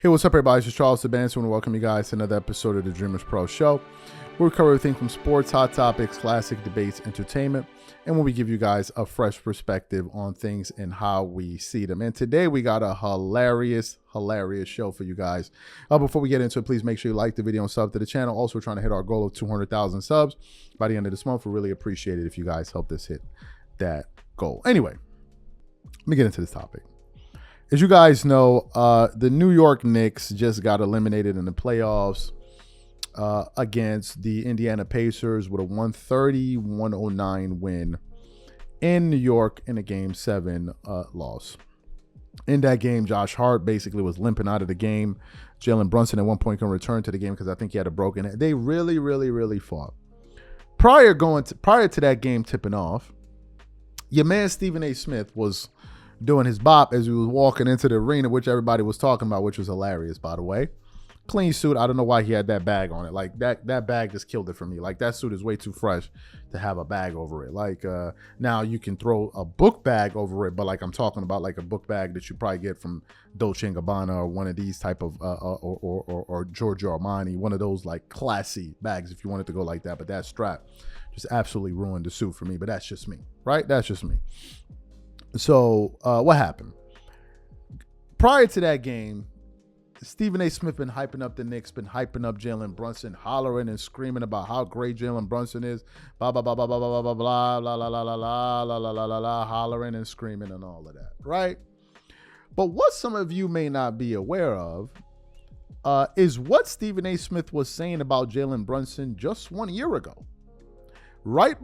Hey, what's up, everybody? This is Charles Sabanson. I want to welcome you guys to another episode of the Dreamers Pro Show. We cover everything from sports, hot topics, classic debates, entertainment, and when we give you guys a fresh perspective on things and how we see them. And today we got a hilarious show for you guys. Before we get into it, please make sure you like the video and sub to the channel. Also, we're trying to hit our goal of 200,000 subs by the end of this month. We really appreciate it if you guys help us hit that goal. Anyway, let me get into this topic. As you guys know, the New York Knicks just got eliminated in the playoffs against the Indiana Pacers with a 130-109 win in New York in a Game 7 loss. In that game, Josh Hart basically was limping out of the game. Jalen Brunson at one point couldn't return to the game because I think he had a broken head. They really fought. Prior to that game tipping off, your man Stephen A. Smith was doing his bop as he was walking into the arena, which everybody was talking about, which was hilarious, by the way. Clean suit. I don't know why he had that bag on it. Like that bag just killed it for me. Like that suit is way too fresh to have a bag over it. Like now you can throw a book bag over it, but like I'm talking about like a book bag that you probably get from Dolce & Gabbana or one of these type of or Giorgio Armani, one of those like classy bags if you wanted to go like that. But that strap just absolutely ruined the suit for me. But that's just me, right? That's just me. So what happened? Prior to that game, Stephen A. Smith been hyping up the Knicks, been hyping up Jalen Brunson, hollering and screaming about how great Jalen Brunson is, blah, blah, blah, blah, blah, blah, blah, blah, blah, blah, blah, blah, blah, blah, blah, blah, blah, hollering and screaming and all of that, right? But what some of you may not be aware of is what Stephen A. Smith was saying about Jalen Brunson just 1 year ago, right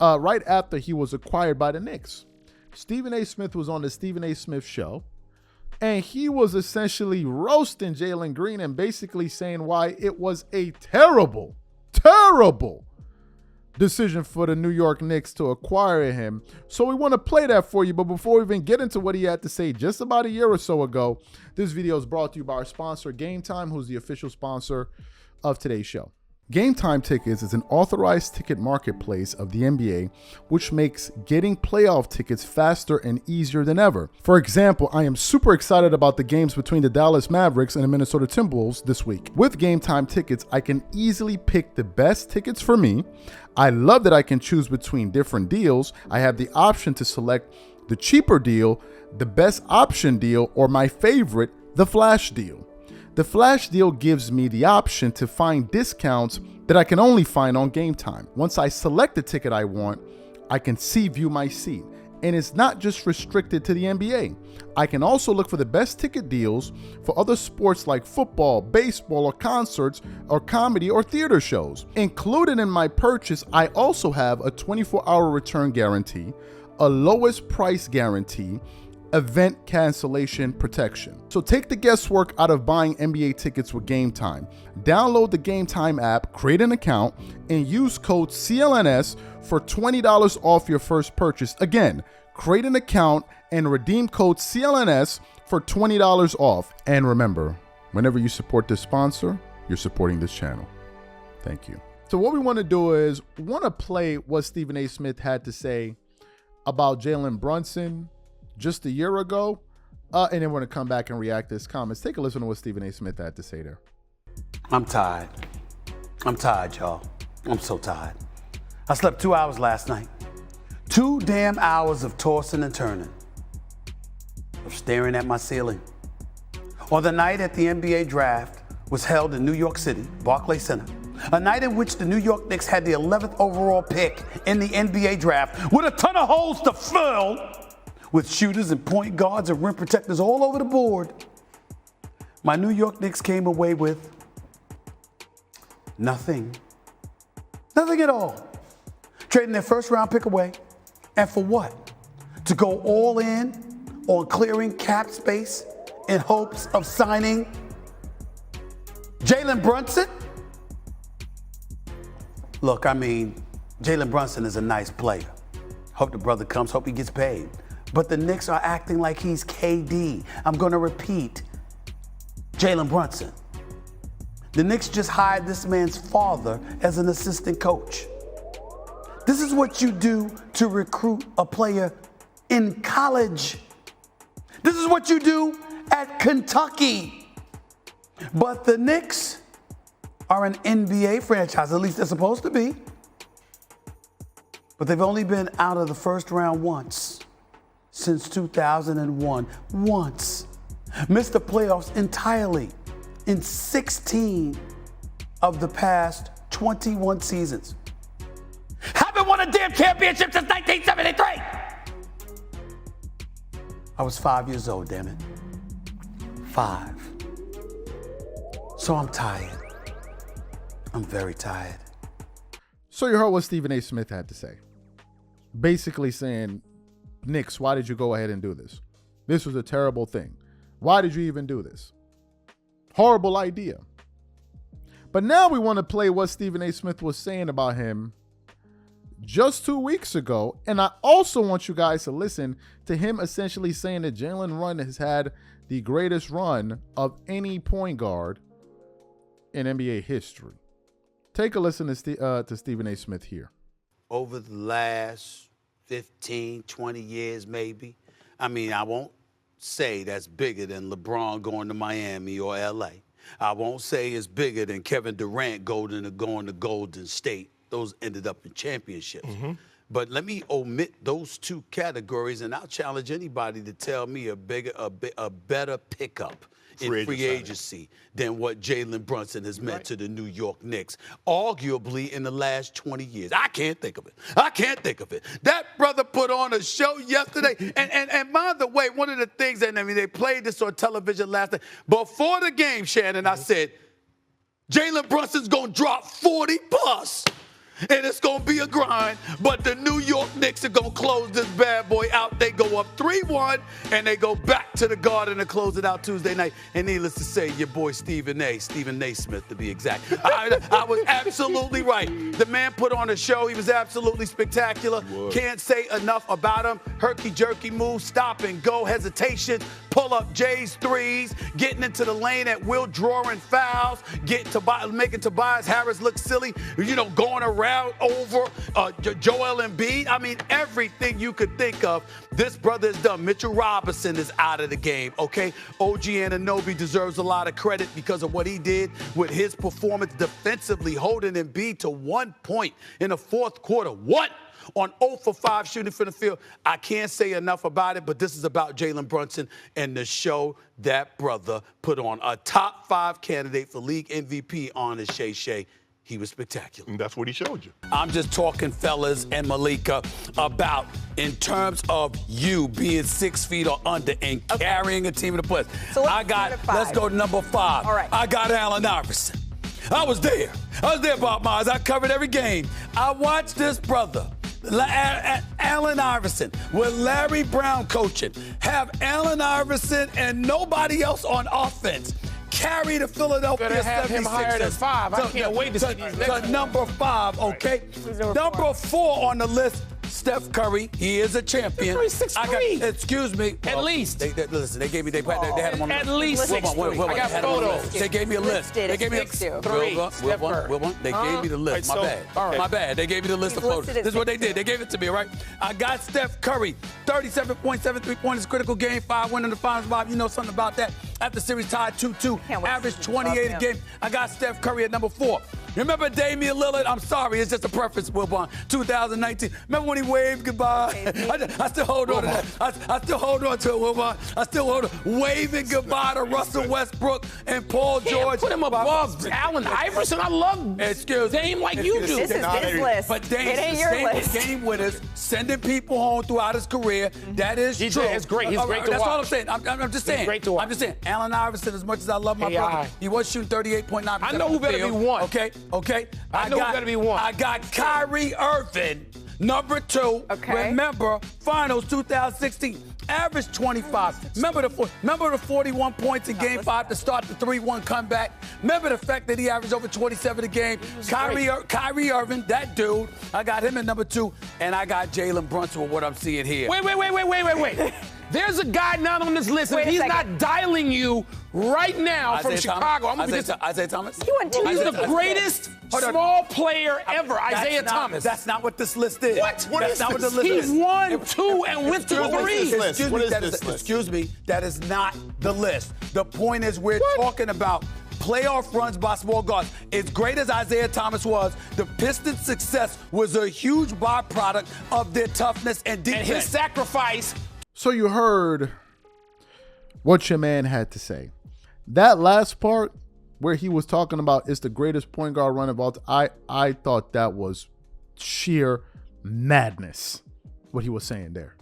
after he was acquired by the Knicks. Stephen A. Smith was on the Stephen A. Smith show, and he was essentially roasting Jalen Green and basically saying why it was a terrible decision for the New York Knicks to acquire him. So we want to play that for you. But before we even get into what he had to say just about a year or so ago, this video is brought to you by our sponsor, Game Time, who's the official sponsor of today's show. Game Time Tickets is an authorized ticket marketplace of the NBA, which makes getting playoff tickets faster and easier than ever. For example, I am super excited about the games between the Dallas Mavericks and the Minnesota Timberwolves this week. With Game Time Tickets, I can easily pick the best tickets for me. I love that I can choose between different deals. I have the option to select the cheaper deal, the best option deal, or my favorite, the flash deal. The flash deal gives me the option to find discounts that I can only find on Game Time. Once I select the ticket I want, I can view my seat. And it's not just restricted to the NBA. I can also look for the best ticket deals for other sports like football, baseball, or concerts, or comedy or theater shows. Included in my purchase, I also have a 24-hour return guarantee, a lowest price guarantee, event cancellation protection. So take the guesswork out of buying NBA tickets with Game Time. Download the Game Time app, create an account, and use code CLNS for $20 off your first purchase. Again, create an account and redeem code CLNS for $20 off. And remember, whenever you support this sponsor, you're supporting this channel. Thank you. So what we want to do is play what Stephen A. Smith had to say about Jalen Brunson just a year ago, and then we're going to come back and react to his comments. Take a listen to what Stephen A. Smith had to say there. I'm tired, y'all. I'm so tired. I slept 2 hours last night. 2 damn hours of tossing and turning, of staring at my ceiling. On the night that the NBA draft was held in New York City, Barclays Center, a night in which the New York Knicks had the 11th overall pick in the NBA draft with a ton of holes to fill, with shooters and point guards and rim protectors all over the board, my New York Knicks came away with nothing. Nothing at all. Trading their first round pick away. And for what? To go all in on clearing cap space in hopes of signing Jalen Brunson? Look, I mean, Jalen Brunson is a nice player. Hope the brother comes, hope he gets paid. But the Knicks are acting like he's KD. I'm going to repeat, Jalen Brunson. The Knicks just hired this man's father as an assistant coach. This is what you do to recruit a player in college. This is what you do at Kentucky. But the Knicks are an NBA franchise, at least they're supposed to be. But they've only been out of the first round once since 2001. Once. Missed the playoffs entirely in 16 of the past 21 seasons. Haven't won a damn championship since 1973. I was 5 years old, damn it. 5. So I'm tired. I'm very tired. So you heard what Stephen A. Smith had to say. Basically saying, Knicks, why did you go ahead and do this? This was a terrible thing. Why did you even do this? Horrible idea. But now we want to play what Stephen A. Smith was saying about him just 2 weeks ago. And I also want you guys to listen to him essentially saying that Jalen Brunson has had the greatest run of any point guard in NBA history. Take a listen to Stephen A. Smith here. Over the last 15, 20 years maybe, I mean, I won't say that's bigger than LeBron going to Miami or LA. I won't say it's bigger than Kevin Durant going to Golden State. Those ended up in championships. Mm-hmm. But let me omit those two categories, and I'll challenge anybody to tell me a better pickup in free agency than what Jalen Brunson has meant to the New York Knicks, arguably in the last 20 years. I can't think of it. I can't think of it. That brother put on a show yesterday, and by the way, one of the things, and I mean, they played this on television last night. Before the game, Shannon, I said, Jalen Brunson's going to drop 40 plus. And it's going to be a grind, but the New York Knicks are going to close this bad boy out. They go up 3-1, and they go back to the Garden to close it out Tuesday night. And needless to say, your boy Stephen A. Smith to be exact. I was absolutely right. The man put on a show. He was absolutely spectacular. Can't say enough about him. Herky-jerky moves, stop and go, hesitation, pull up Jay's threes, getting into the lane at will, drawing fouls, making Tobias Harris look silly, going around over Joel Embiid. I mean, everything you could think of, this brother has done. Mitchell Robinson is out of the game, okay? OG Anunoby deserves a lot of credit because of what he did with his performance defensively, holding Embiid to 1 point in the fourth quarter. What? On 0 for 5 shooting from the field. I can't say enough about it, but this is about Jalen Brunson and the show that brother put on. A top 5 candidate for league MVP on his Shay. He was spectacular. And that's what he showed you. I'm just talking, fellas and Malika, about in terms of you being 6 feet or under and carrying a team in the playoffs. So let's go to number 5. All right. I got Allen Iverson. I was there, Bob Myers. I covered every game. I watched this brother, Allen Iverson, with Larry Brown coaching, have Allen Iverson and nobody else on offense carry the Philadelphia 76ers. Better have him higher than 5. I can't wait to see these next number 5, okay? Number 4 on the list, Steph Curry. He is a champion. Curry's 6'3". Excuse me. At least. Listen, they had him on at least 6'3". I got photos. They gave me a list. They gave me a 6'2". They gave me the list. My bad. They gave me the list of photos. This is what they did. They gave it to me, right? I got Steph Curry, 37.7 3-pointers, critical game, 5 winning the finals. Bob, you know something about that. After series tied 2-2, average 28 a game. I got Steph Curry at number 4. Remember Damian Lillard? I'm sorry, it's just a preference, Wilbon. 2019. Remember when he waved goodbye? I still hold on to that. I still hold on to it, Wilbon. I still hold on. Waving goodbye to Russell Westbrook and Paul George. Put him above Allen Iverson. I love Dame like you do. This is his list. But Dame, it ain't your list. Game winners, sending people home throughout his career. That is true. It's great. He's great to watch. That's all I'm saying. I'm just saying. He's great to watch. I'm just saying. Allen Iverson, as much as I love my brother, he was shooting 38.9%. I know who better be 1. Okay. I know who better be 1. I got Kyrie Irving, number 2. Okay. Remember, Finals 2016. Average 25. Remember the 41 points in Game 5 to start the 3-1 comeback. Remember the fact that he averaged over 27 a game. Kyrie Irving, that dude. I got him at number 2, and I got Jalen Brunson with what I'm seeing here. Wait. There's a guy not on this list, Wait and a he's second. not dialing you right now from Isaiah Chicago. Thomas? Isaiah Thomas? You went too He's easy. the greatest Hold on. small player ever, Isaiah Thomas. That's not what this list is. What? What That's is not this? what the list He is. won 2 and went to What is 3. this list? What is that this list? Excuse me, that is not the list. The point is we're talking about playoff runs by small guards. As great as Isaiah Thomas was, the Pistons' success was a huge byproduct of their toughness and defense. And his sacrifice. So you heard what your man had to say. That last part where he was talking about it's the greatest point guard run of all time, I thought that was sheer madness, what he was saying there.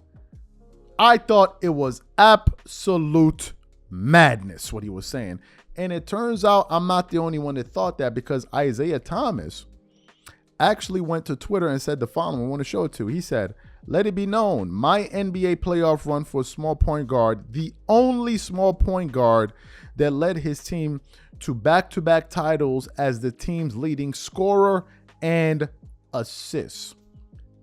I thought it was absolute madness, what he was saying. And it turns out I'm not the only one that thought that, because Isaiah Thomas actually went to Twitter and said the following. I want to show it to you. He said, "Let it be known, my NBA playoff run for a small point guard, the only small point guard that led his team to back-to-back titles as the team's leading scorer and assists."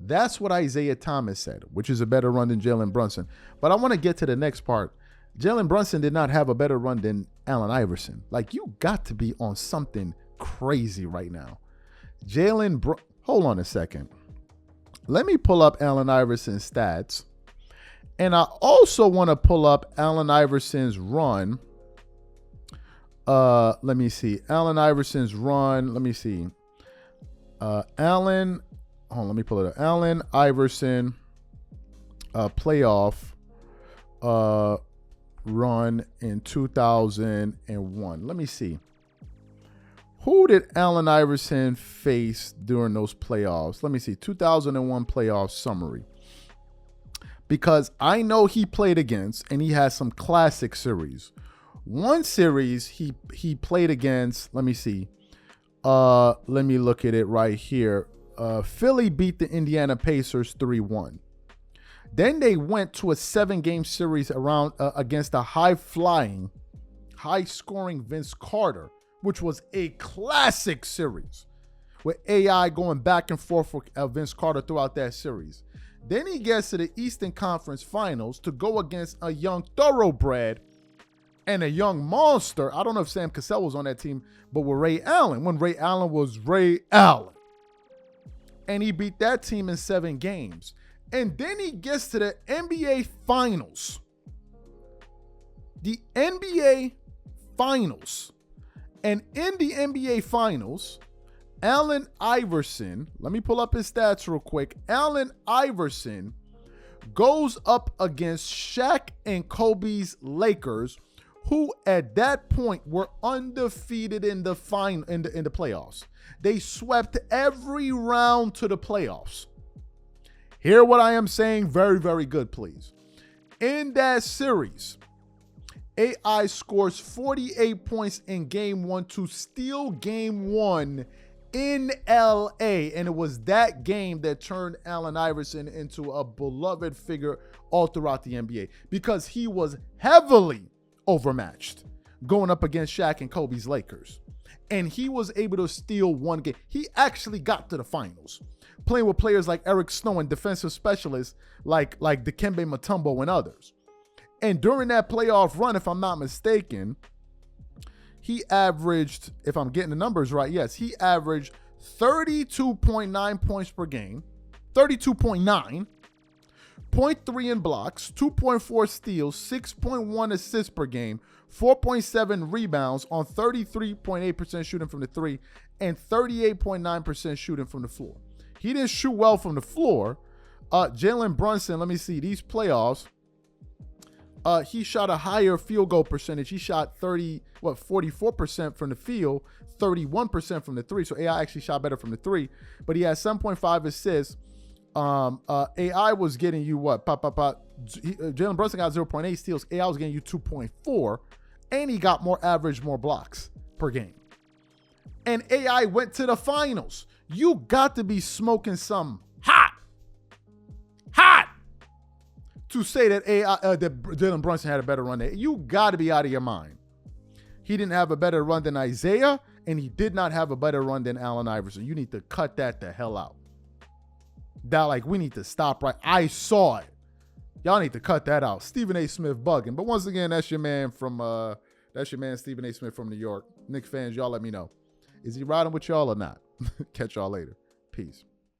That's what Isaiah Thomas said, which is a better run than Jalen Brunson. But I want to get to the next part. Jalen Brunson did not have a better run than Allen Iverson. Like, you got to be on something crazy right now. Hold on a second. Let me pull up Allen Iverson's stats. And I also want to pull up Allen Iverson's run. Let me see. Allen Iverson's run. Let me see. Let me pull it up. Allen Iverson playoff run in 2001. Let me see. Who did Allen Iverson face during those playoffs? Let me see. 2001 playoff summary. Because I know he played against, and he has some classic series. One series he played against, let me see. Let me look at it right here. Philly beat the Indiana Pacers 3-1. Then they went to a 7-game series against a high-flying, high-scoring Vince Carter, which was a classic series with AI going back and forth with Vince Carter throughout that series. Then he gets to the Eastern Conference Finals to go against a young thoroughbred and a young monster. I don't know if Sam Cassell was on that team, but with Ray Allen, when Ray Allen was Ray Allen. And he beat that team in 7 games. And then he gets to the NBA Finals. The NBA Finals. And in the NBA Finals, Allen Iverson, let me pull up his stats real quick. Allen Iverson goes up against Shaq and Kobe's Lakers, who at that point were undefeated in the playoffs. They swept every round to the playoffs. Hear what I am saying very, very good, please. In that series, AI scores 48 points in game 1 to steal game 1 in LA. And it was that game that turned Allen Iverson into a beloved figure all throughout the NBA, because he was heavily overmatched going up against Shaq and Kobe's Lakers. And he was able to steal one game. He actually got to the finals, playing with players like Eric Snow and defensive specialists like Dikembe Mutombo and others. And during that playoff run, if I'm not mistaken, he averaged, if I'm getting the numbers right, yes, he averaged 32.9 points per game, 32.9, 0.3 in blocks, 2.4 steals, 6.1 assists per game, 4.7 rebounds on 33.8% shooting from the 3 and 38.9% shooting from the floor. He didn't shoot well from the floor. Jalen Brunson, let me see, these playoffs, he shot a higher field goal percentage. He shot 44% from the field, 31% from the 3. So AI actually shot better from the 3, but he had 7.5 assists. AI was getting you what? Jalen Brunson got 0.8 steals. AI was getting you 2.4, and he got more blocks per game. And AI went to the finals. You got to be smoking some hot to say that that Jalen Brunson had a better run there. You got to be out of your mind. He didn't have a better run than Isaiah, and he did not have a better run than Allen Iverson. You need to cut that the hell out. That, like, we need to stop right. I saw it. Y'all need to cut that out. Stephen A. Smith bugging. But once again, that's your man Stephen A. Smith from New York. Knicks fans, y'all let me know. Is he riding with y'all or not? Catch y'all later. Peace.